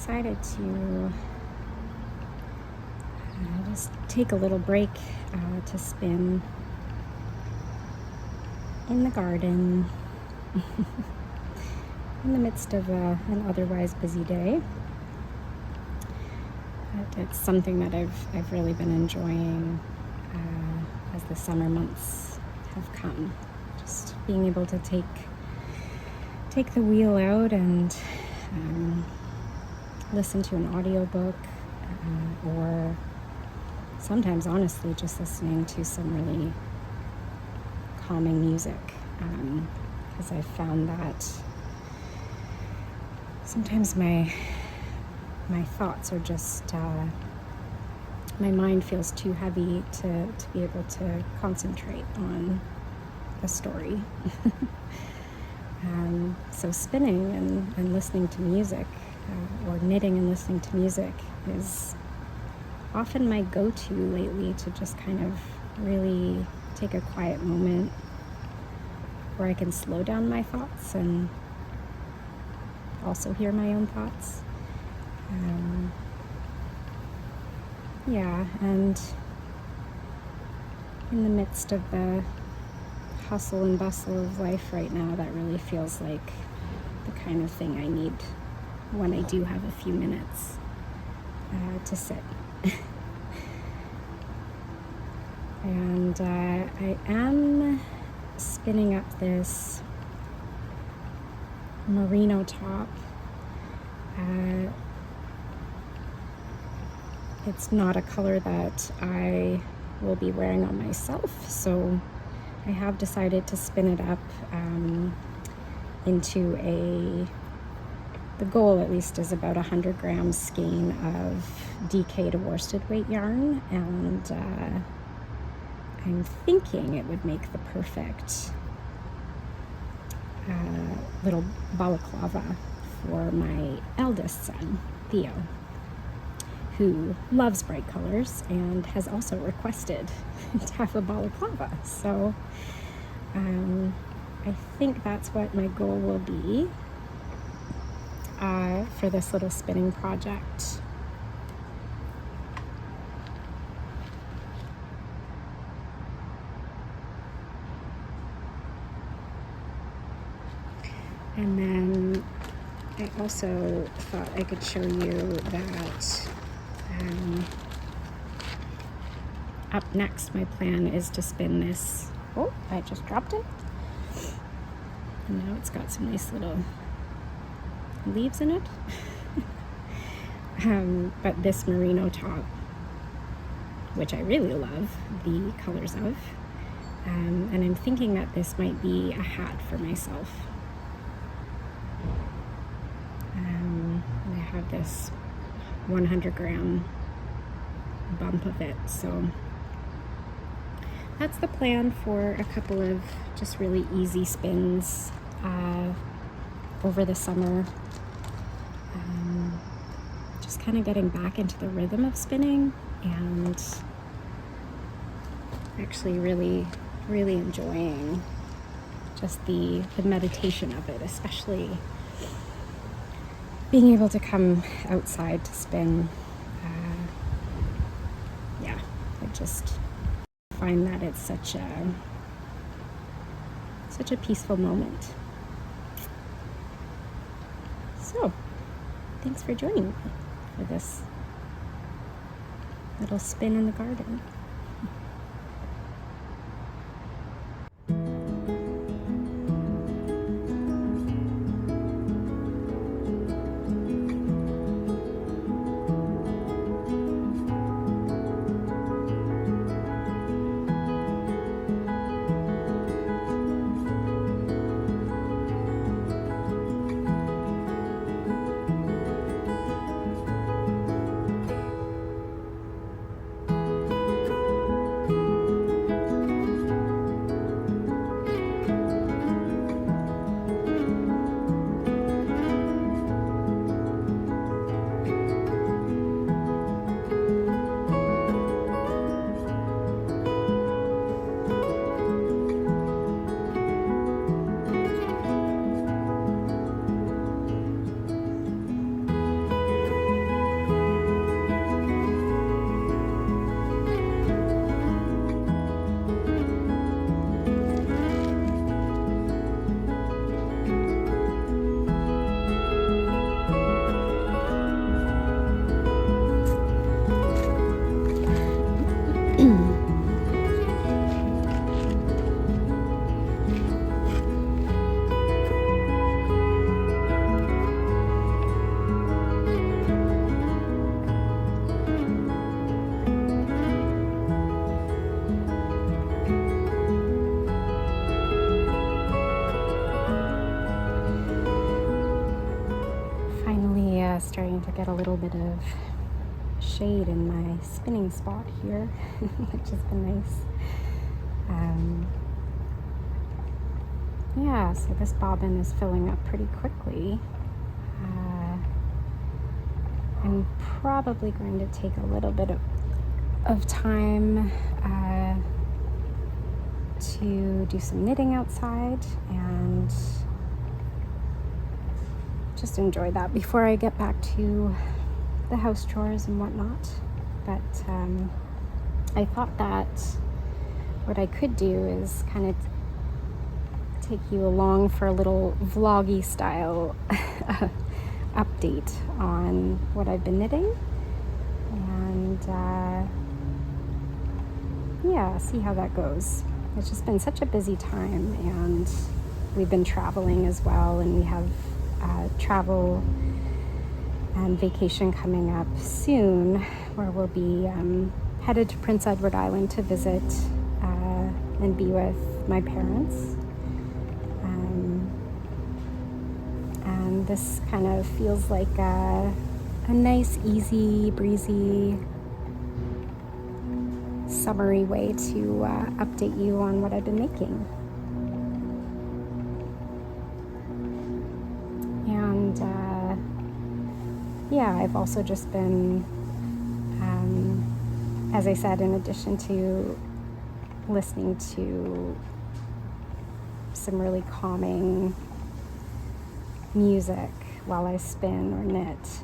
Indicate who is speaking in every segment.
Speaker 1: decided to just take a little break to spin in the garden in the midst of an otherwise busy day. It's something that I've really been enjoying as the summer months have come. Just being able to take the wheel out and listen to an audiobook or sometimes, honestly, just listening to some really calming music, because I've found that sometimes my thoughts are just, my mind feels too heavy to be able to concentrate on a story. So spinning and listening to music, or knitting and listening to music, is often my go-to lately to just kind of really take a quiet moment where I can slow down my thoughts and also hear my own thoughts. And in the midst of the hustle and bustle of life right now, that really feels like the kind of thing I need when I do have a few minutes to sit. And I am spinning up this merino top. It's not a color that I will be wearing on myself, so I have decided to spin it up into the goal at least is about 100 grams skein of DK to worsted weight yarn, and I'm thinking it would make the perfect little balaclava for my eldest son, Theo, who loves bright colors and has also requested to have a balaclava. So I think that's what my goal will be for this little spinning project. And then I also thought I could show you that up next, my plan is to spin this. Oh, I just dropped it. And now it's got some nice little leaves in it. But this merino top, which I really love the colors of, and I'm thinking that this might be a hat for myself. I have this 100 gram bump of it, so that's the plan for a couple of just really easy spins over the summer. Just kind of getting back into the rhythm of spinning and actually really, really enjoying just the meditation of it, especially being able to come outside to spin. I just find that it's such a peaceful moment. So, thanks for joining me for this little spin in the garden. little bit of shade in my spinning spot here, which has been nice. Yeah, so this bobbin is filling up pretty quickly. I'm probably going to take a little bit of time to do some knitting outside and just enjoy that before I get back to the house chores and whatnot. But I thought that what I could do is kind of take you along for a little vloggy style update on what I've been knitting, and yeah, see how that goes. It's just been such a busy time, and we've been traveling as well, and we have travel and vacation coming up soon where we'll be headed to Prince Edward Island to visit and be with my parents. And this kind of feels like a nice, easy, breezy, summery way to update you on what I've been making. And yeah, I've also just been, as I said, in addition to listening to some really calming music while I spin or knit,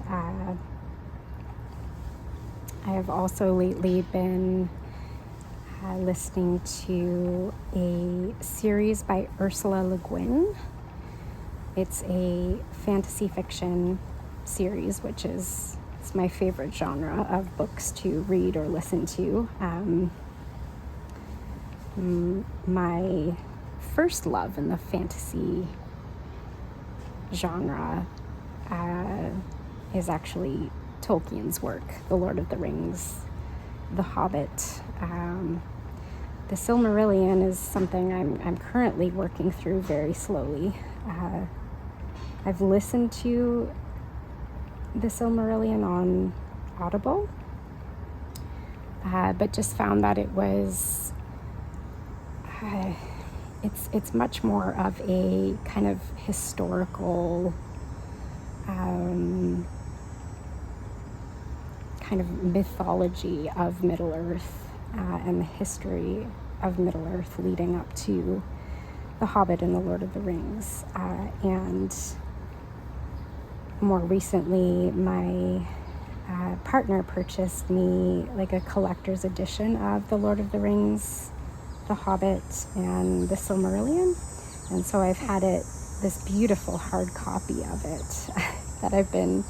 Speaker 1: I have also lately been listening to a series by Ursula Le Guin. It's a fantasy fiction series, which is my favorite genre of books to read or listen to. My first love in the fantasy genre is actually Tolkien's work, The Lord of the Rings, The Hobbit. The Silmarillion is something I'm currently working through very slowly. I've listened to The Silmarillion on Audible, but just found that it was it's much more of a kind of historical kind of mythology of Middle-earth and the history of Middle-earth leading up to The Hobbit and The Lord of the Rings. And more recently, my partner purchased me like a collector's edition of The Lord of the Rings, The Hobbit, and The Silmarillion. And so I've had this beautiful hard copy of it that I've been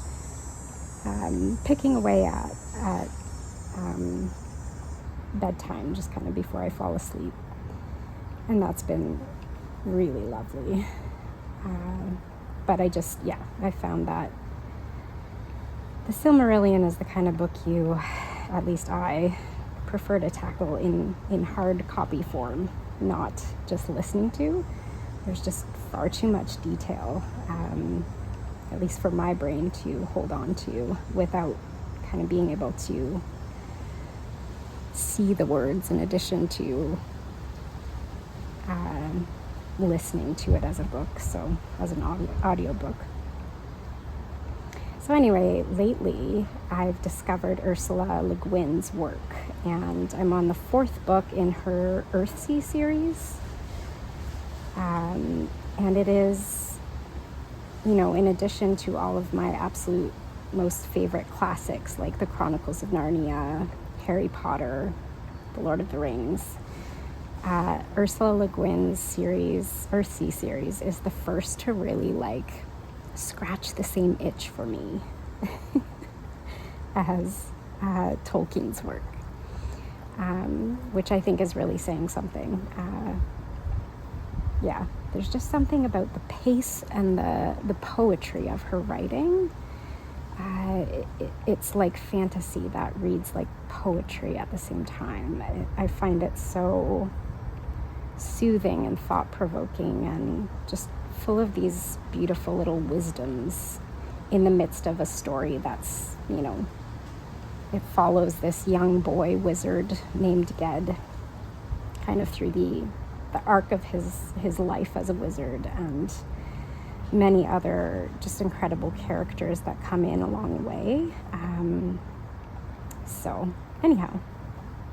Speaker 1: picking away at bedtime, just kind of before I fall asleep. And that's been really lovely. But I found that The Silmarillion is the kind of book you, at least I, prefer to tackle in hard copy form, not just listening to. There's just far too much detail, at least for my brain, to hold on to without kind of being able to see the words in addition to listening to it as a book, so as an audio book. So anyway, lately I've discovered Ursula Le Guin's work, and I'm on the 4th book in her Earthsea series. And it is, in addition to all of my absolute most favorite classics like The Chronicles of Narnia, Harry Potter, The Lord of the Rings, Ursula Le Guin's series, Earthsea series, is the first to really scratch the same itch for me as Tolkien's work, which I think is really saying something. There's just something about the pace and the poetry of her writing. It's like fantasy that reads like poetry at the same time. I find it so soothing and thought-provoking and just full of these beautiful little wisdoms in the midst of a story that's, it follows this young boy wizard named Ged kind of through the arc of his life as a wizard, and many other just incredible characters that come in along the way. So anyhow,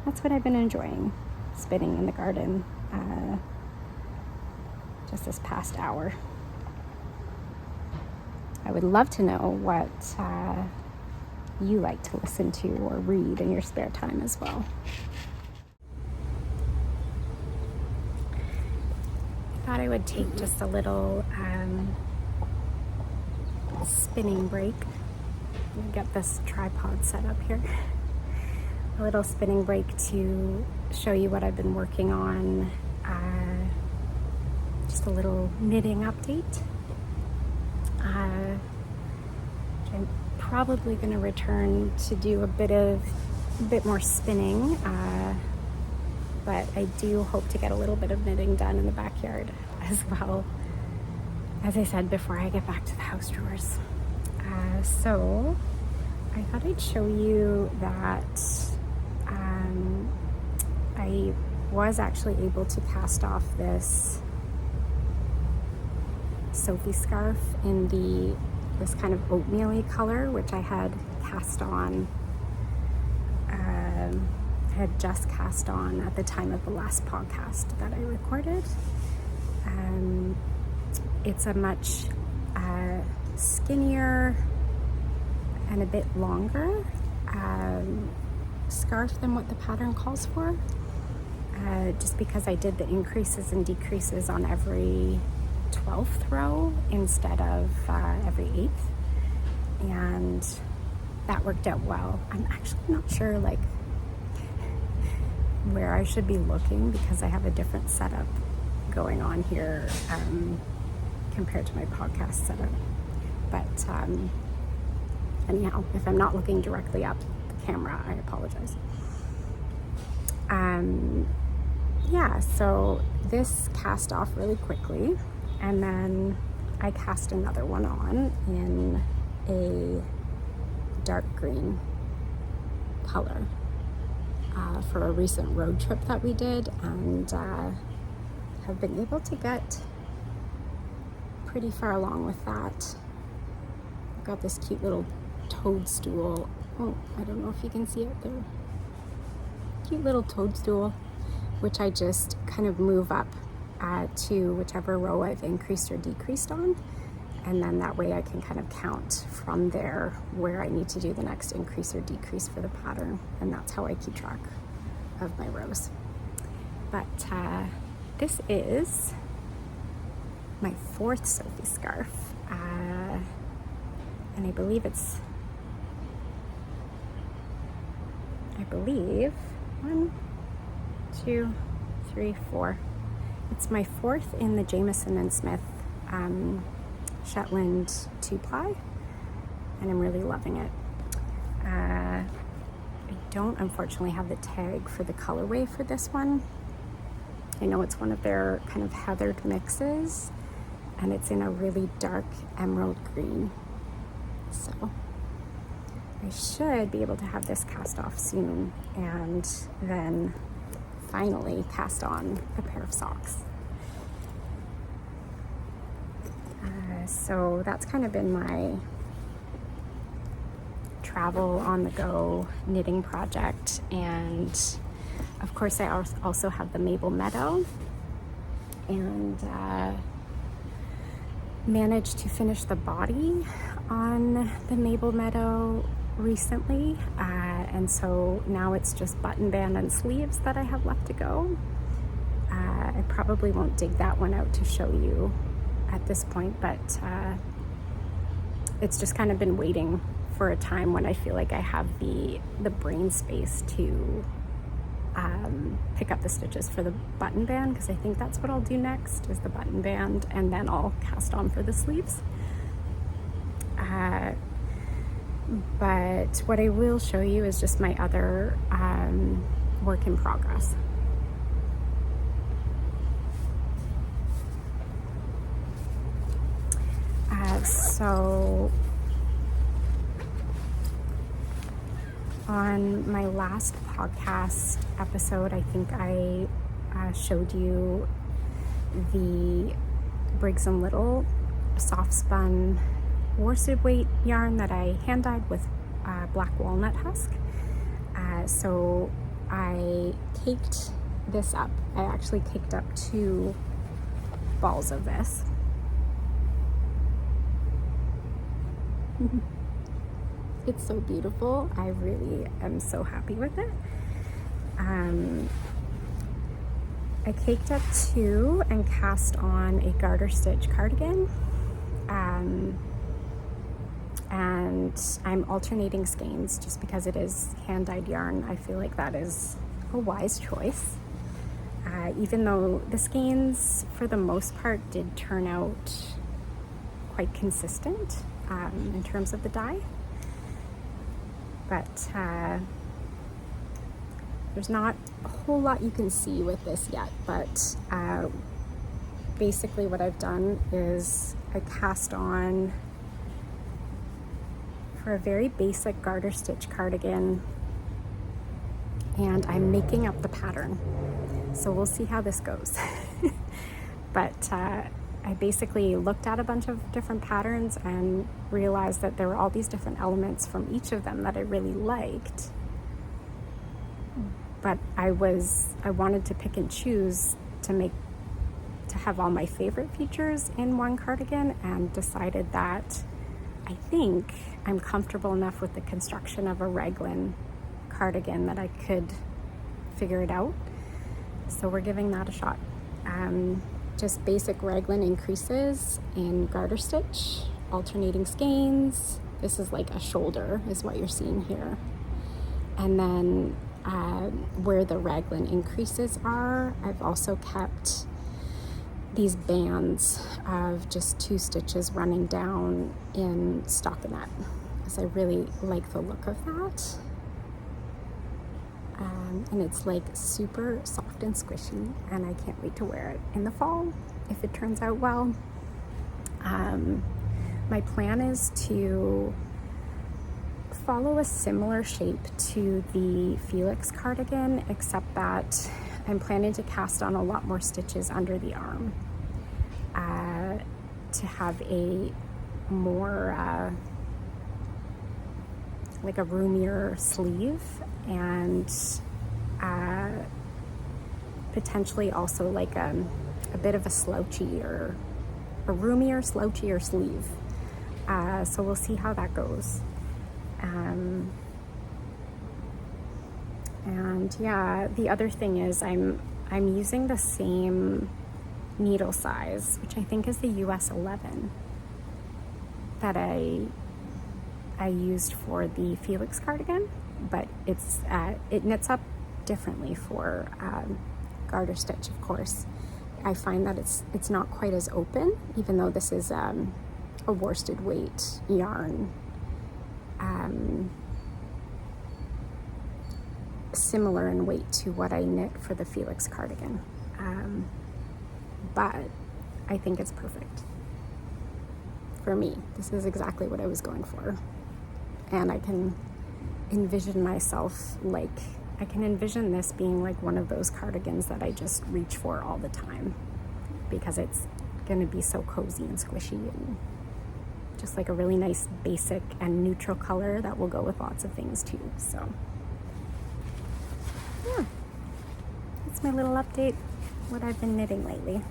Speaker 1: that's what I've been enjoying, spinning in the garden just this past hour. I would love to know what you like to listen to or read in your spare time as well. I thought I would take just a little spinning break. Let me get this tripod set up here. A little spinning break to show you what I've been working on. Just a little knitting update. I'm probably going to return to do a bit more spinning, but I do hope to get a little bit of knitting done in the backyard as well, as I said, before I get back to the house chores. So I thought I'd show you that I was actually able to cast off this Sophie scarf in this kind of oatmeal-y color, which I had cast on, had just cast on at the time of the last podcast that I recorded. It's a much skinnier and a bit longer scarf than what the pattern calls for, just because I did the increases and decreases on every 12th row instead of every 8th, and that worked out well. I'm actually not sure where I should be looking, because I have a different setup going on here compared to my podcast setup. But anyhow, if I'm not looking directly at the camera, I apologize. Yeah, so this cast off really quickly, and then I cast another one on in a dark green color for a recent road trip that we did, and have been able to get pretty far along with that. I've got this cute little toadstool. Oh, I don't know if you can see it there. Cute little toadstool, which I just kind of move up to whichever row I've increased or decreased on, and then that way I can kind of count from there where I need to do the next increase or decrease for the pattern, and that's how I keep track of my rows. But this is my 4th Sophie scarf, and I believe 1, 2, 3, 4. It's my 4th in the Jamieson and Smith Shetland 2-ply, and I'm really loving it. I don't unfortunately have the tag for the colorway for this one. I know it's one of their kind of heathered mixes, and it's in a really dark emerald green. So I should be able to have this cast off soon, and then finally cast on a pair of socks. So that's kind of been my travel on the go knitting project, and of course I also have the Maple Meadow, and managed to finish the body on the Maple Meadow recently, and so now it's just button band and sleeves that I have left to go. I probably won't dig that one out to show you at this point, but it's just kind of been waiting for a time when I feel like I have the brain space to pick up the stitches for the button band, because I think that's what I'll do next, is the button band, and then I'll cast on for the sleeves. But what I will show you is just my other work in progress. So On my last podcast episode, I think I showed you the Briggs & Little soft spun worsted weight yarn that I hand dyed with black walnut husk. So I caked this up. I actually caked up 2 balls of this. It's so beautiful. I really am so happy with it. I caked up 2 and cast on a garter stitch cardigan. And I'm alternating skeins just because it is hand-dyed yarn. I feel like that is a wise choice. Even though the skeins, for the most part, did turn out quite consistent in terms of the dye. But there's not a whole lot you can see with this yet, but basically what I've done is I cast on, for a very basic garter stitch cardigan, and I'm making up the pattern. So we'll see how this goes. But I basically looked at a bunch of different patterns and realized that there were all these different elements from each of them that I really liked. But I wanted to pick and choose to have all my favorite features in one cardigan, and decided that I think I'm comfortable enough with the construction of a raglan cardigan that I could figure it out. So we're giving that a shot. Just basic raglan increases in garter stitch, alternating skeins. This is like a shoulder is what you're seeing here. And then where the raglan increases are, I've also kept these bands of just 2 stitches running down in stockinette, because I really like the look of that. And it's like super soft and squishy, and I can't wait to wear it in the fall if it turns out well. My plan is to follow a similar shape to the Felix cardigan, except that I'm planning to cast on a lot more stitches under the arm to have a more like a roomier sleeve, and potentially also like a bit of a slouchier, a roomier, slouchier sleeve. So we'll see how that goes. And yeah, the other thing is I'm using the same needle size, which I think is the US 11 that I used for the Felix cardigan, but it knits up differently for garter stitch, of course. I find that it's not quite as open, even though this is a worsted weight yarn. Similar in weight to what I knit for the Felix cardigan, but I think it's perfect for me. This is exactly what I was going for, and I can envision myself I can envision this being like one of those cardigans that I just reach for all the time, because it's going to be so cozy and squishy, and just like a really nice basic and neutral color that will go with lots of things too. So yeah, that's my little update, what I've been knitting lately.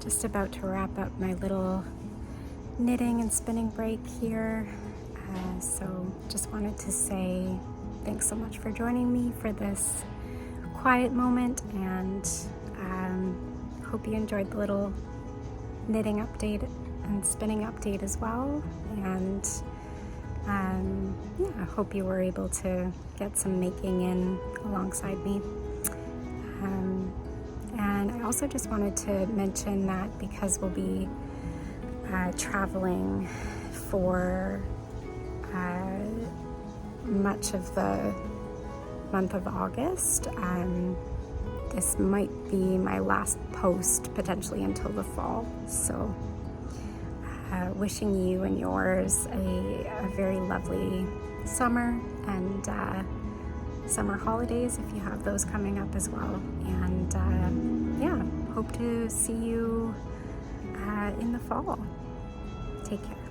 Speaker 1: just about to wrap up my little knitting and spinning break here. So just wanted to say thanks so much for joining me for this quiet moment, and hope you enjoyed the little knitting update and spinning update as well. And yeah, I hope you were able to get some making in alongside me. And I also just wanted to mention that because we'll be traveling for much of the month of August, this might be my last post potentially until the fall. So wishing you and yours a very lovely summer and summer holidays if you have those coming up as well. And yeah, hope to see you in the fall. Take care.